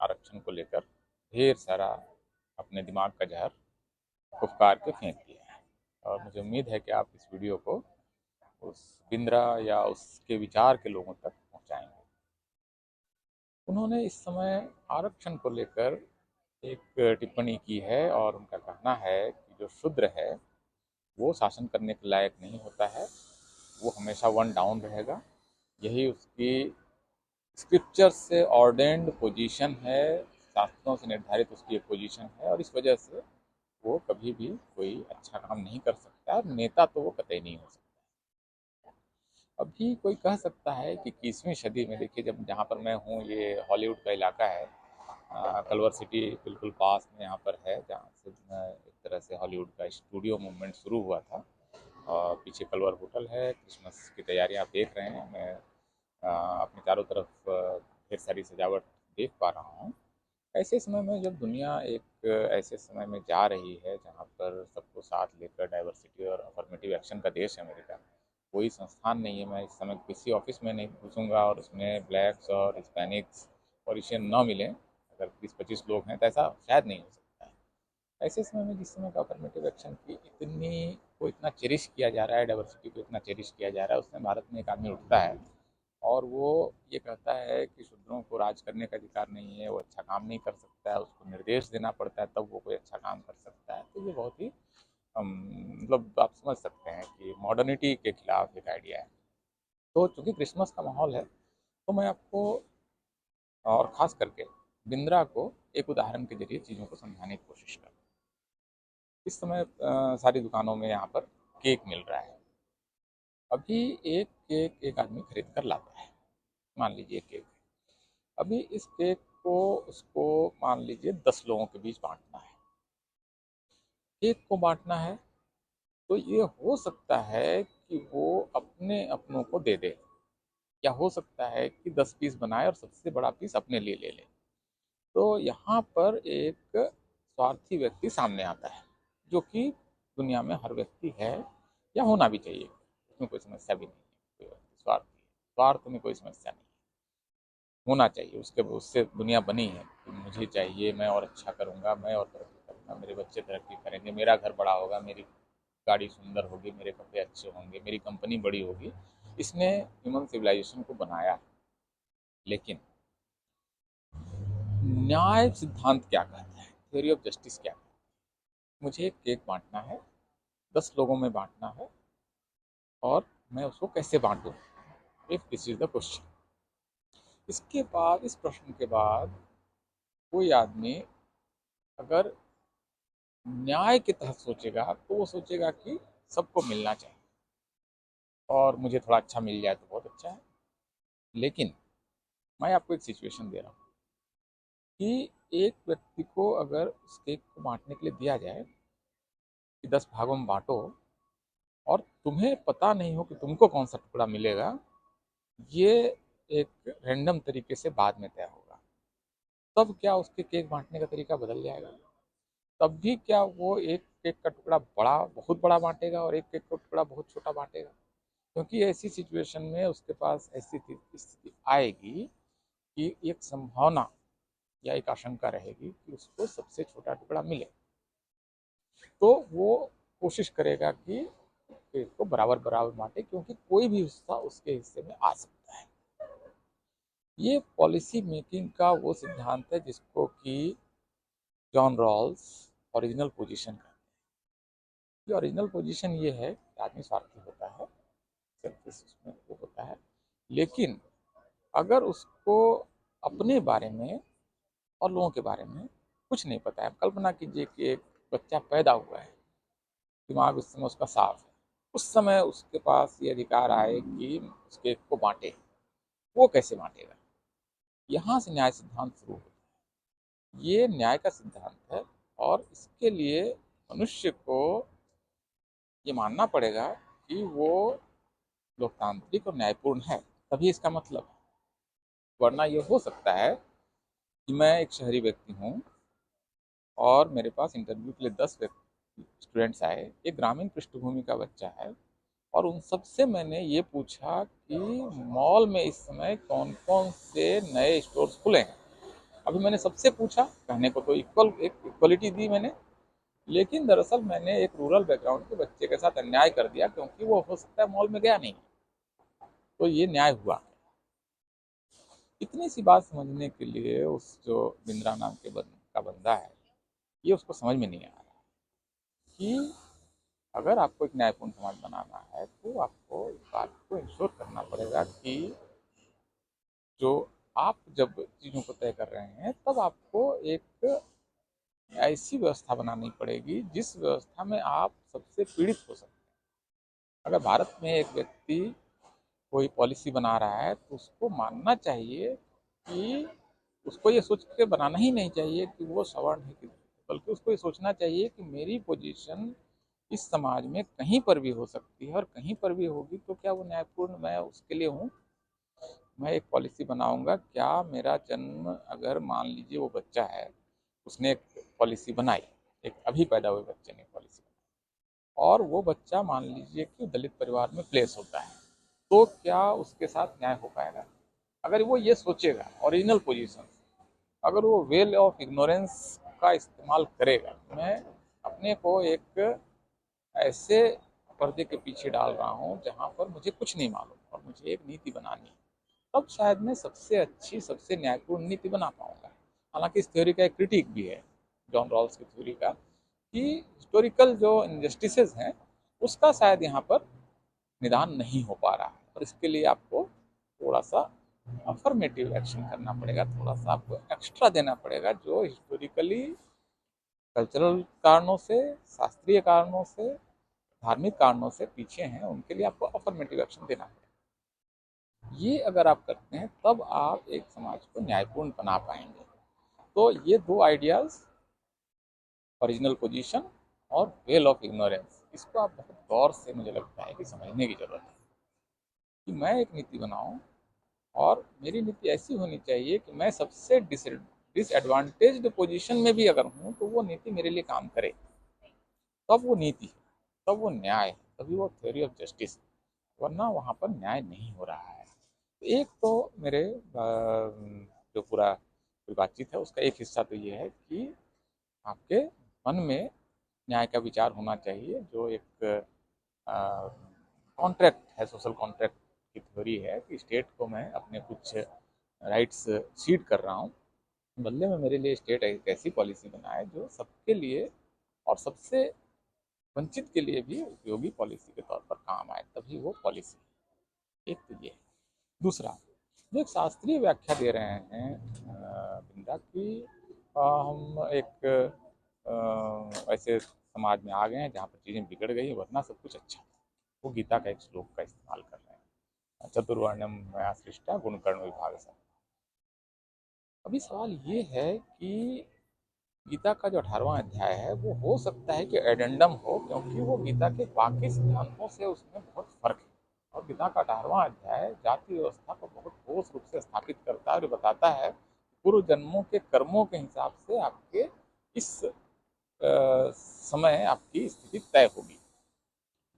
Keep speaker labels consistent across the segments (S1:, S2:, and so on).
S1: आरक्षण को लेकर ढेर सारा अपने दिमाग का जहर फुफकार के फेंक दिया है। और मुझे उम्मीद है कि आप इस वीडियो को उस बिंद्रा या उसके विचार के लोगों तक पहुंचाएंगे। उन्होंने इस समय आरक्षण को लेकर एक टिप्पणी की है और उनका कहना है कि जो शूद्र है वो शासन करने के लायक नहीं होता है, वो हमेशा वन डाउन रहेगा। यही उसकी स्क्रिप्चर से ऑर्डेन्ड पोजीशन है, शास्त्रों से निर्धारित उसकी एक पोजीशन है, और इस वजह से वो कभी भी कोई अच्छा काम नहीं कर सकता और नेता तो वो कतई नहीं हो सकता। अभी कोई कह सकता है कि 21वीं सदी में, देखिए जब जहाँ पर मैं हूँ ये हॉलीवुड का इलाका है, कलवर सिटी बिल्कुल पास में यहाँ पर है, जहाँ से एक तरह से हॉलीवुड का स्टूडियो मूवमेंट शुरू हुआ था। और पीछे कलवर होटल है, क्रिसमस की तैयारियाँ आप देख रहे हैं, मैं अपने चारों तरफ ढेर सारी सजावट देख पा रहा हूँ। ऐसे समय में जब दुनिया एक ऐसे समय में जा रही है जहाँ पर सबको साथ लेकर डाइवर्सिटी और अफर्मेटिव एक्शन का देश है अमेरिका, कोई संस्थान नहीं है, मैं इस समय किसी ऑफिस में नहीं घुसूंगा और उसमें ब्लैक्स और हिस्पैनिक्स और एशियन न मिलें, अगर 20-25 लोग हैं तो ऐसा शायद नहीं हो सकता है। ऐसे समय में जिस समय का अफर्मेटिव एक्शन की इतनी को इतना चेरिश किया जा रहा है, डाइवर्सिटी को इतना चेरिश किया जा रहा है, उसमें भारत में एक आदमी उठता है और वो ये कहता है कि शूद्रों को राज करने का अधिकार नहीं है, वो अच्छा काम नहीं कर सकता है, उसको निर्देश देना पड़ता है तब वो कोई अच्छा काम कर सकता है। तो ये बहुत ही मतलब आप समझ सकते हैं कि मॉडर्निटी के खिलाफ एक आइडिया है। तो चूंकि क्रिसमस का माहौल है, तो मैं आपको और ख़ास करके बिंद्रा को एक उदाहरण के ज़रिए चीज़ों को समझाने की कोशिश करूँ। इस समय सारी दुकानों में यहाँ पर केक मिल रहा है। अभी एक केक एक आदमी खरीद कर लाता है, मान लीजिए केक। अभी इस केक को उसको मान लीजिए 10 लोगों के बीच बाँटना है। केक को बाँटना है, तो ये हो सकता है कि वो अपने अपनों को दे दे, या हो सकता है कि 10 पीस बनाए और सबसे बड़ा पीस अपने लिए ले ले। तो यहाँ पर एक स्वार्थी व्यक्ति सामने आता है, जो कि दुनिया में हर व्यक्ति है या होना भी चाहिए, उसमें कोई समस्या भी नहीं है। कोई व्यक्ति स्वार्थी है, स्वार्थ में कोई समस्या नहीं है, होना चाहिए। उसके उससे दुनिया बनी है कि मुझे चाहिए, मैं और अच्छा करूँगा, मैं और तरक्की करूँगा, मेरे बच्चे तरक्की करेंगे, मेरा घर बड़ा होगा, मेरी गाड़ी सुंदर होगी, मेरे कपड़े अच्छे होंगे, मेरी कंपनी बड़ी होगी। इसने ह्यूमन सिविलाइजेशन को बनाया। लेकिन न्याय सिद्धांत क्या कहता है, थ्योरी ऑफ जस्टिस क्या कहता है? मुझे एक केक बांटना है, 10 लोगों में बांटना है, और मैं उसको कैसे बांटूं, if this is the question. इसके बाद, इस प्रश्न के बाद, कोई आदमी अगर न्याय के तहत सोचेगा तो वो सोचेगा कि सबको मिलना चाहिए और मुझे थोड़ा अच्छा मिल जाए तो बहुत अच्छा है। लेकिन मैं आपको एक सिचुएशन दे रहा हूँ कि एक व्यक्ति को अगर उस केक को बांटने के लिए दिया जाए कि 10 भागों में बांटो, और तुम्हें पता नहीं हो कि तुमको कौन सा टुकड़ा मिलेगा, ये एक रैंडम तरीके से बाद में तय होगा, तब क्या उसके केक बांटने का तरीका बदल जाएगा? तब भी क्या वो एक केक का टुकड़ा बड़ा बहुत बड़ा बांटेगा और एक केक का टुकड़ा बहुत छोटा बांटेगा? क्योंकि ऐसी सिचुएशन में उसके पास ऐसी स्थिति आएगी कि एक संभावना या एक आशंका रहेगी कि उसको सबसे छोटा टुकड़ा मिले, तो वो कोशिश करेगा कि केक को बराबर बराबर बांटे, क्योंकि कोई भी हिस्सा उसके हिस्से में आ सकता है। ये पॉलिसी मेकिंग का वो सिद्धांत है जिसको कि जॉन रॉल्स ओरिजिनल पोजीशन कहते हैं। ये ओरिजिनल पोजीशन ये है कि आदमी स्वार्थी होता है, सेल्फिश उसमें वो होता है, लेकिन अगर उसको अपने बारे में और लोगों के बारे में कुछ नहीं पता है, कल्पना कीजिए कि एक बच्चा पैदा हुआ है, दिमाग उस समय उसका साफ है, उस समय उसके पास ये अधिकार आए कि उस केक को बांटे, वो कैसे बांटेगा? यहाँ से न्याय सिद्धांत शुरू होता है। ये न्याय का सिद्धांत है, और इसके लिए मनुष्य को ये मानना पड़ेगा कि वो लोकतांत्रिक और न्यायपूर्ण है, तभी इसका मतलब है। वरना ये हो सकता है कि मैं एक शहरी व्यक्ति हूँ और मेरे पास इंटरव्यू के लिए 10 स्टूडेंट्स आए, एक ग्रामीण पृष्ठभूमि का बच्चा है, और उन सब से मैंने ये पूछा कि मॉल में इस समय कौन कौन से नए स्टोर्स खुले हैं, अभी मैंने सबसे पूछा, कहने को तो इक्वलिटी दी मैंने, लेकिन दरअसल मैंने एक रूरल बैकग्राउंड के बच्चे के साथ अन्याय कर दिया, क्योंकि वो हो सकता है मॉल में गया नहीं। तो ये न्याय हुआ। इतनी सी बात समझने के लिए उस जो बिंद्रा नाम का बंदा है, ये उसको समझ में नहीं आ रहा कि अगर आपको एक न्यायपूर्ण समाज बनाना है तो आपको इस बात को इंश्योर करना पड़ेगा कि जो आप जब चीज़ों को तय कर रहे हैं, तब आपको एक ऐसी व्यवस्था बनानी पड़ेगी जिस व्यवस्था में आप सबसे पीड़ित हो सकते हैं। अगर भारत में एक व्यक्ति कोई पॉलिसी बना रहा है तो उसको मानना चाहिए कि उसको ये सोच के बनाना ही नहीं चाहिए कि वो सवर्ण है, कि बल्कि उसको ये सोचना चाहिए कि मेरी पोजीशन इस समाज में कहीं पर भी हो सकती है, और कहीं पर भी होगी तो क्या वो न्यायपूर्ण मैं उसके लिए हूँ। मैं एक पॉलिसी बनाऊंगा, क्या मेरा जन्म, अगर मान लीजिए वो बच्चा है, उसने एक पॉलिसी बनाई, एक अभी पैदा हुए बच्चे ने पॉलिसी बनाई, और वो बच्चा मान लीजिए कि दलित परिवार में प्लेस होता है, तो क्या उसके साथ न्याय हो पाएगा? अगर वो ये सोचेगा ओरिजिनल पोजीशन, अगर वो वेल ऑफ इग्नोरेंस का इस्तेमाल करेगा, मैं अपने को एक ऐसे पर्दे के पीछे डाल रहा हूँ जहाँ पर मुझे कुछ नहीं मालूम और मुझे एक नीति बनानी है, तब शायद मैं सबसे अच्छी, सबसे न्यायपूर्ण नीति बना पाऊंगा। हालांकि इस थ्योरी का एक क्रिटिक भी है, जॉन रॉल्स की थ्योरी का, कि हिस्टोरिकल जो इनजस्टिसेस हैं उसका शायद यहाँ पर निदान नहीं हो पा रहा है, और इसके लिए आपको थोड़ा सा अफर्मेटिव एक्शन करना पड़ेगा, थोड़ा सा आपको एक्स्ट्रा देना पड़ेगा, जो हिस्टोरिकली कल्चरल कारणों से, शास्त्रीय कारणों से, धार्मिक कारणों से पीछे हैं, उनके लिए आपको अफर्मेटिव एक्शन देना है। ये अगर आप करते हैं तब आप एक समाज को न्यायपूर्ण बना पाएंगे। तो ये दो आइडियाज, ओरिजिनल पोजीशन और वेल ऑफ इग्नोरेंस, इसको आप बहुत गौर से, मुझे लगता है कि समझने की जरूरत है कि मैं एक नीति बनाऊं, और मेरी नीति ऐसी होनी चाहिए कि मैं सबसे डिसएडवांटेज्ड पोजीशन में भी अगर हूं तो वो नीति मेरे लिए काम करे। तब वो नीति है, तब वो न्याय है, तभी वो थ्योरी ऑफ जस्टिस, वरना वहाँ पर न्याय नहीं हो रहा है। तो एक तो मेरे जो पूरा पूरी बातचीत है उसका एक हिस्सा तो ये है कि आपके मन में न्याय का विचार होना चाहिए, जो एक कॉन्ट्रैक्ट है, सोशल कॉन्ट्रैक्ट की थ्योरी है कि स्टेट को मैं अपने कुछ राइट्स सीड कर रहा हूँ, बदले में मेरे लिए स्टेट एक ऐसी पॉलिसी बनाए जो सबके लिए और सबसे वंचित के लिए भी उपयोगी पॉलिसी के तौर पर काम आए, तभी वो पॉलिसी। एक तो ये है। दूसरा, जो एक शास्त्रीय व्याख्या दे रहे हैं बिंदा की, हम एक ऐसे समाज में आ गए हैं जहाँ पर चीज़ें बिगड़ गई, वरना सब कुछ अच्छा है। वो गीता का एक श्लोक का इस्तेमाल कर रहे हैं, चतुर्वर्ण्यम मया सृष्टा गुणकर्ण विभाग से। अभी सवाल ये है कि गीता का जो 18वां अध्याय है वो हो सकता है कि एडेंडम हो, क्योंकि वो गीता के बाकी सिद्धांतों से उसमें बहुत फर्क है। और गीता का 18वां अध्याय जाति व्यवस्था को बहुत ठोस रूप से स्थापित करता है और बताता है पूर्व जन्मों के कर्मों के हिसाब से आपके इस समय आपकी स्थिति तय होगी।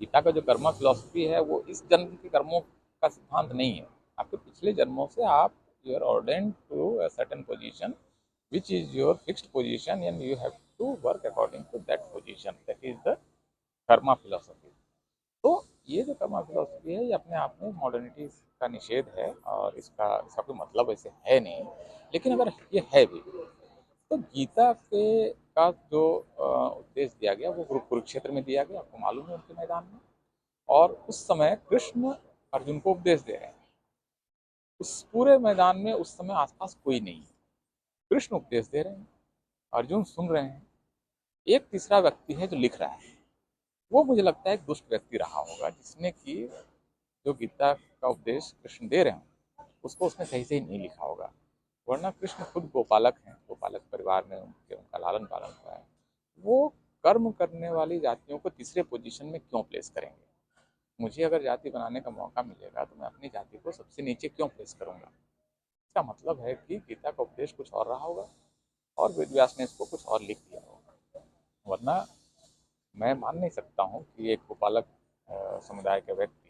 S1: गीता का जो कर्म फिलॉसफी है वो इस जन्म के कर्मों का सिद्धांत नहीं है। आपके पिछले जन्मों से आप, you are ordained to a certain position which is your fixed position and you have to work according to that position, that is the Karma philosophy. तो ये जो कर्मा फिलोसफी है ये अपने आप में मॉडर्निटी का निषेध है, और इसका कोई मतलब ऐसे है नहीं। लेकिन अगर ये है भी तो गीता के का जो उपदेश दिया गया वो कुरुक्षेत्र में दिया गया, आपको मालूम है, उनके मैदान में। और उस समय कृष्ण अर्जुन को उपदेश दे रहे हैं, उस पूरे मैदान में उस समय आसपास कोई नहीं है, कृष्ण उपदेश दे रहे हैं, अर्जुन सुन रहे हैं, एक तीसरा व्यक्ति है जो लिख रहा है। वो मुझे लगता है एक दुष्ट व्यक्ति रहा होगा, जिसने कि जो गीता का उपदेश कृष्ण दे रहे हैं उसको उसने सही से ही नहीं लिखा होगा, वरना कृष्ण खुद गोपालक हैं, गोपालक परिवार में उनका लालन पालन हुआ है। वो कर्म करने वाली जातियों को तीसरे पोजीशन में क्यों प्लेस करेंगे? मुझे अगर जाति बनाने का मौका मिलेगा तो मैं अपनी जाति को सबसे नीचे क्यों प्लेस करूंगा? इसका मतलब है कि गीता का उपदेश कुछ और रहा होगा और वेद व्यास ने इसको कुछ और लिख दिया होगा, वरना मैं मान नहीं सकता हूँ कि एक गोपालक समुदाय का व्यक्ति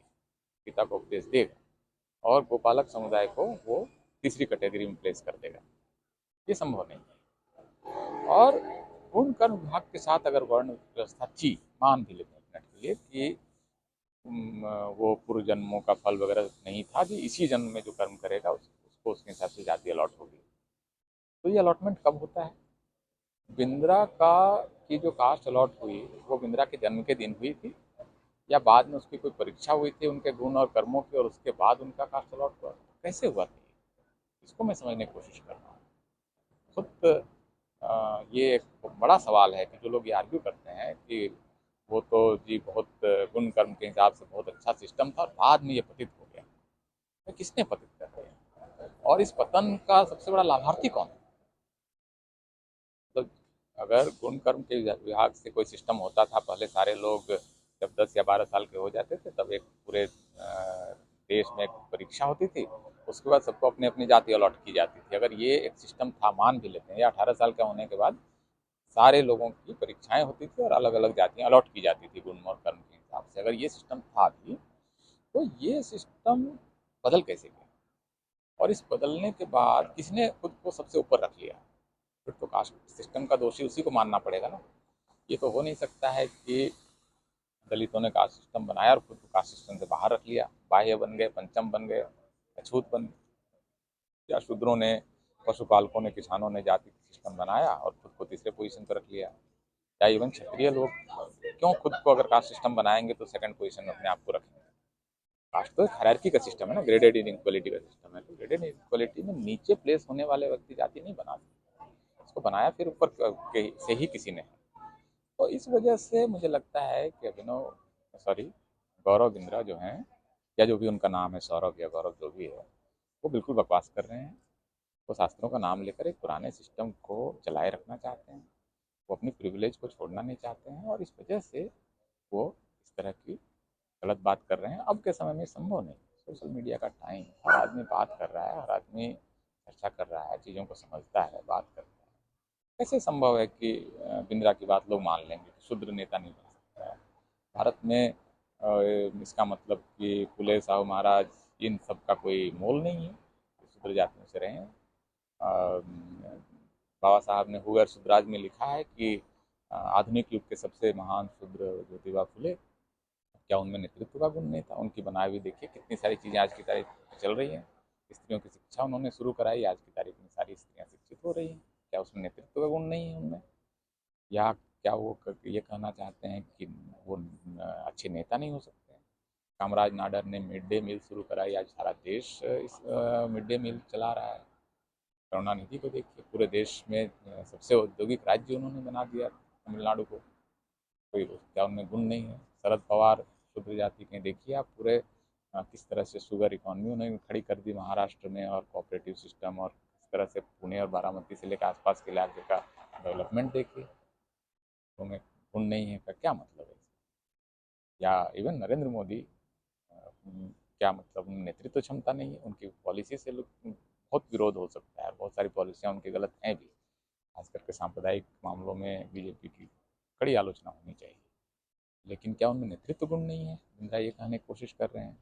S1: गीता को उपदेश देगा और गोपालक समुदाय को वो तीसरी कैटेगरी में प्लेस कर देगा। ये संभव नहीं है। और पूर्ण कर्म विभाग के साथ अगर वर्ण व्यवस्था थी, मान भी लेते हैं एक मिनट के लिए कि वो पूर्व जन्मों का फल वगैरह नहीं था कि इसी जन्म में जो कर्म करेगा उसको उसके हिसाब से जाति अलॉट होगी। तो ये अलॉटमेंट कब होता है? बिंद्रा का की जो कास्ट अलॉट हुई वो बिंद्रा के जन्म के दिन हुई थी, या बाद में उसकी कोई परीक्षा हुई थी उनके गुण और कर्मों की और उसके बाद उनका कास्ट अलॉट हुआ? कैसे हुआ था? इसको मैं समझने की कोशिश कर रहा हूँ। खुद ये एक बड़ा सवाल है कि जो लोग ये आर्ग्यू करते हैं कि वो तो जी बहुत गुण कर्म के हिसाब से बहुत अच्छा सिस्टम था और बाद में ये पतित हो गया। तो किसने पतित कर दिया? और इस पतन का सबसे बड़ा लाभार्थी कौन है? तो अगर गुण कर्म के विभाग से कोई सिस्टम होता था, पहले सारे लोग जब 10 या 12 साल के हो जाते थे तब एक पूरे देश में एक परीक्षा होती थी, उसके बाद सबको अपनी अपनी जाति अलॉट की जाती थी। अगर ये एक सिस्टम था, मान भी लेते हैं, या 18 साल का होने के बाद सारे लोगों की परीक्षाएं होती थी और अलग अलग जातियां अलॉट की जाती थी गुण और कर्म के हिसाब से, अगर ये सिस्टम था भी, तो ये सिस्टम बदल कैसे गया? और इस बदलने के बाद किसने खुद को सबसे ऊपर रख लिया? फिर तो कास्ट सिस्टम का दोषी उसी को मानना पड़ेगा ना। ये तो हो नहीं सकता है कि दलितों ने कास्ट सिस्टम बनाया और खुद को कास्ट सिस्टम से बाहर रख लिया, बाह्य बन गए, पंचम बन गए, अछूत बन गए, या शूद्रों ने, पशुपालकों ने, किसानों ने जाति सिस्टम बनाया और खुद को तीसरे पोजीशन पर रख लिया, या इवन क्षत्रिय लोग क्यों खुद को अगर कास्ट सिस्टम बनाएंगे तो सेकंड पोजीशन में अपने आप को रखेंगे? कास्ट तो हायरार्की का सिस्टम है ना, ग्रेडेड इनइक्वालिटी का सिस्टम है। तो ग्रेडेड इनइक्वालिटी में नीचे प्लेस होने वाले व्यक्ति जाति नहीं बना सकते, उसको बनाया फिर ऊपर से ही किसी ने। तो इस वजह से मुझे लगता है कि अभिनव, सॉरी, गौरव बिंद्रा जो हैं, या जो भी उनका नाम है, सौरभ या गौरव जो भी है, वो बिल्कुल बकवास कर रहे हैं। वो शास्त्रों का नाम लेकर एक पुराने सिस्टम को चलाए रखना चाहते हैं, वो अपनी प्रिविलेज को छोड़ना नहीं चाहते हैं, और इस वजह से वो इस तरह की गलत बात कर रहे हैं। अब के समय में संभव नहीं, सोशल मीडिया का टाइम, हर आदमी बात कर रहा है, हर आदमी चर्चा कर रहा है, चीज़ों को समझता है, बात करता है। कैसे संभव है कि बिंद्रा की बात लोग मान लेंगे? शूद्र नेता नहीं बन सकता है भारत में? इसका मतलब कि फुले साहू महाराज इन सब का कोई मोल नहीं है, शूद्र जातियों से रहे हैं। बाबा साहब ने हुगर सुधराज में लिखा है कि आधुनिक युग के सबसे महान शूद्र ज्योतिबा फुले। क्या उनमें नेतृत्व का गुण नहीं था? उनकी बनाई हुई देखिए कितनी सारी चीज़ें आज की तारीख में चल रही हैं। स्त्रियों की शिक्षा उन्होंने शुरू कराई, आज की तारीख में सारी स्त्रियां शिक्षित हो रही हैं। क्या उसमें नेतृत्व का गुण नहीं है उनमें? या क्या वो ये कहना चाहते हैं कि वो अच्छे नेता नहीं हो सकते? कामराज नाडर ने मिड डे मील शुरू कराई, आज सारा देश इस मिड डे मील चला रहा है। करुणानिधि को देखिए, पूरे देश में सबसे औद्योगिक राज्य उन्होंने बना दिया तमिलनाडु को। कोई क्या उनमें गुण नहीं है? शरद पवार शूद्र जाति के, देखिए आप पूरे किस तरह से शुगर इकॉनमी उन्होंने खड़ी कर दी महाराष्ट्र में, और कोऑपरेटिव सिस्टम, और किस तरह से पुणे और बारामती से लेकर आसपास के इलाके का डेवलपमेंट देखिए। तो उनमें गुण नहीं है का क्या मतलब है? या इवन नरेंद्र मोदी, क्या मतलब उनमें नेतृत्व क्षमता नहीं है? उनकी पॉलिसी से लोग बहुत विरोध हो सकता है, बहुत सारी पॉलिसियाँ उनकी गलत हैं भी, खास करके सांप्रदायिक मामलों में बीजेपी की कड़ी आलोचना होनी चाहिए। लेकिन क्या उनमें नेतृत्व गुण नहीं है? बिंद्रा ये कहने की कोशिश कर रहे हैं।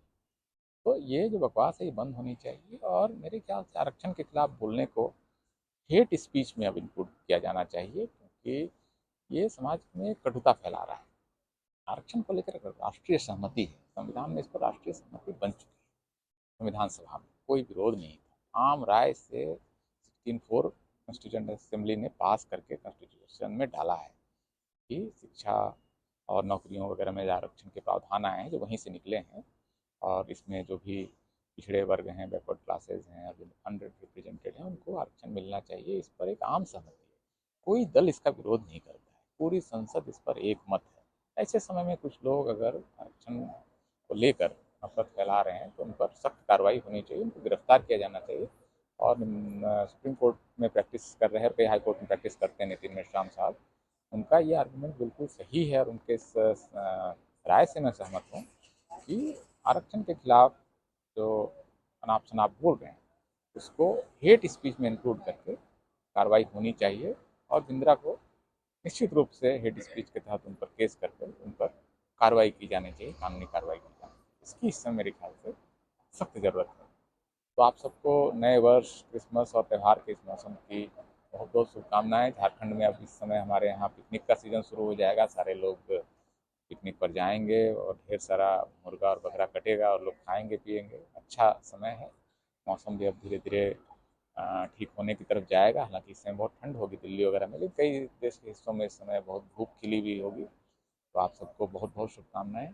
S1: तो ये जो बकवास है ये बंद होनी चाहिए, और मेरे ख्याल से आरक्षण के खिलाफ बोलने को हेट स्पीच में अब इंक्लूड किया जाना चाहिए, क्योंकि ये समाज में कटुता फैला रहा है। आरक्षण को लेकर राष्ट्रीय सहमति है, संविधान में इस पर राष्ट्रीय सहमति बन चुकी है। संविधान सभा में कोई विरोध नहीं था, आम राय से 16-4 कॉन्स्टिट्यूएंट असेंबली ने पास करके कॉन्स्टिट्यूशन में डाला है कि शिक्षा और नौकरियों वगैरह में आरक्षण के प्रावधान आए हैं जो वहीं से निकले हैं, और इसमें जो भी पिछड़े वर्ग हैं, बैकवर्ड क्लासेज हैं, और जो अंडर रिप्रेजेंटेड हैं, उनको आरक्षण मिलना चाहिए। इस पर एक आम सहमति है, कोई दल इसका विरोध नहीं करता है, पूरी संसद इस पर एक मत है। ऐसे समय में कुछ लोग अगर आरक्षण को लेकर नफरत फैला रहे हैं तो उन पर सख्त कार्रवाई होनी चाहिए, उनको गिरफ्तार किया जाना चाहिए। और सुप्रीम कोर्ट में प्रैक्टिस कर रहे हैं, कई हाई कोर्ट में प्रैक्टिस करते हैं नितिन मेश्राम साहब, उनका ये आर्गूमेंट बिल्कुल सही है, और उनके इस राय से मैं सहमत हूँ कि आरक्षण के खिलाफ जो अनाप शनाप बोल रहे हैं उसको हेट स्पीच में इंक्लूड करके कार्रवाई होनी चाहिए, और बिंद्रा को निश्चित रूप से हेट स्पीच के तहत उन पर केस करके उन पर कार्रवाई की जानी चाहिए, कानूनी कार्रवाई की जानी चाहिए। इसकी इस समय मेरे ख्याल से सख्त ज़रूरत है। तो आप सबको नए वर्ष, क्रिसमस और त्यौहार के इस मौसम की बहुत बहुत शुभकामनाएं। झारखंड में अब इस समय हमारे यहाँ पिकनिक का सीज़न शुरू हो जाएगा, सारे लोग पिकनिक पर जाएंगे और ढेर सारा मुर्गा और बकरा कटेगा और लोग खाएंगे पिएंगे। अच्छा समय है, मौसम भी अब धीरे धीरे ठीक होने की तरफ जाएगा। हालांकि इस समय बहुत ठंड होगी दिल्ली वगैरह में, लेकिन कई देश के हिस्सों में इस समय बहुत धूप खिली हुई होगी। तो आप सबको बहुत बहुत शुभकामनाएं।